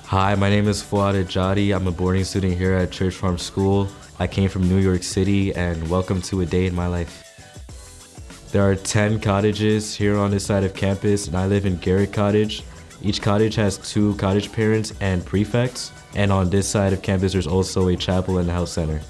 Hi, my name is Fuad. I'm a boarding student here at Church Farm School. I came from New York City, and welcome to a day in my life. There are 10 cottages here on this side of campus, and I live in Garrett Cottage. Each cottage has 2 cottage parents and prefects, and on this side of campus there's also a chapel and a health center.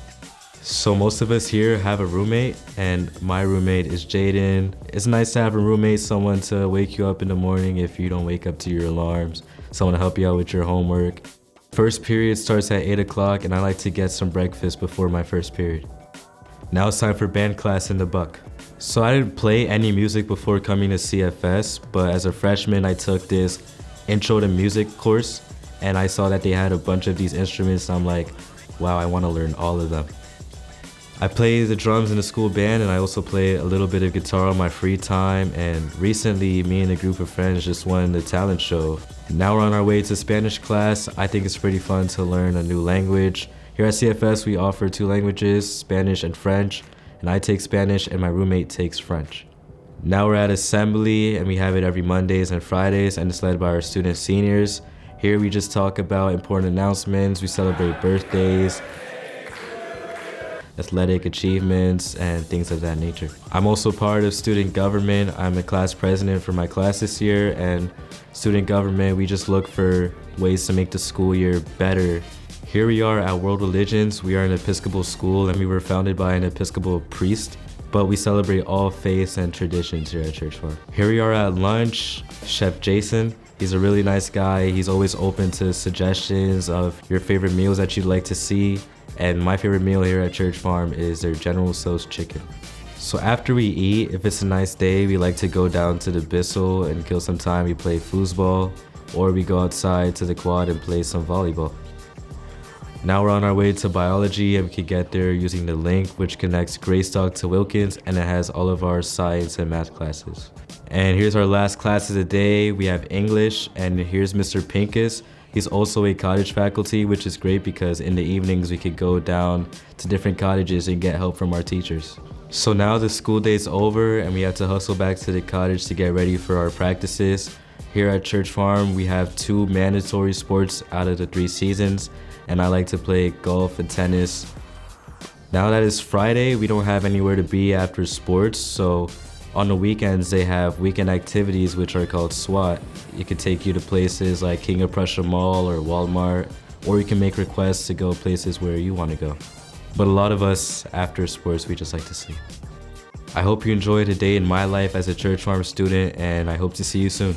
So most of us here have a roommate, and my roommate is Jaden. It's nice to have a roommate, someone to wake you up in the morning if you don't wake up to your alarms, someone to help you out with your homework. First period starts at 8 o'clock, and I like to get some breakfast before my first period. Now it's time for band class in the Buck. So I didn't play any music before coming to CFS, but as a freshman I took this intro to music course, and I saw that they had a bunch of these instruments, and I'm like, wow, I want to learn all of them. I play the drums in the school band, and I also play a little bit of guitar on my free time, and recently me and a group of friends just won the talent show. Now we're on our way to Spanish class. I think it's pretty fun to learn a new language. Here at CFS we offer 2 languages, Spanish and French, and I take Spanish and my roommate takes French. Now we're at assembly, and we have it every Mondays and Fridays, and it's led by our student seniors. Here we just talk about important announcements, we celebrate birthdays, athletic achievements, and things of that nature. I'm also part of student government. I'm a class president for my class this year, and student government, we just look for ways to make the school year better. Here we are at World Religions. We are an Episcopal school, and we were founded by an Episcopal priest, but we celebrate all faiths and traditions here at Church Farm. Here we are at lunch. Chef Jason, he's a really nice guy. He's always open to suggestions of your favorite meals that you'd like to see. And my favorite meal here at Church Farm is their General Tso's chicken. So after we eat, if it's a nice day, we like to go down to the Bissell and kill some time. We play foosball, or we go outside to the quad and play some volleyball. Now we're on our way to biology, and we can get there using the link which connects Greystock to Wilkins, and it has all of our science and math classes. And here's our last class of the day. We have English, and here's Mr. Pincus. He's also a cottage faculty, which is great because in the evenings we could go down to different cottages and get help from our teachers. So now the school day's over, and we have to hustle back to the cottage to get ready for our practices. Here at Church Farm we have 2 mandatory sports out of the 3 seasons, and I like to play golf and tennis. Now that it's Friday, we don't have anywhere to be after sports, so on the weekends they have weekend activities which are called SWAT. It could take you to places like King of Prussia Mall or Walmart, or you can make requests to go places where you want to go. But a lot of us, after sports, we just like to sleep. I hope you enjoyed a day in my life as a Church Farm student, and I hope to see you soon.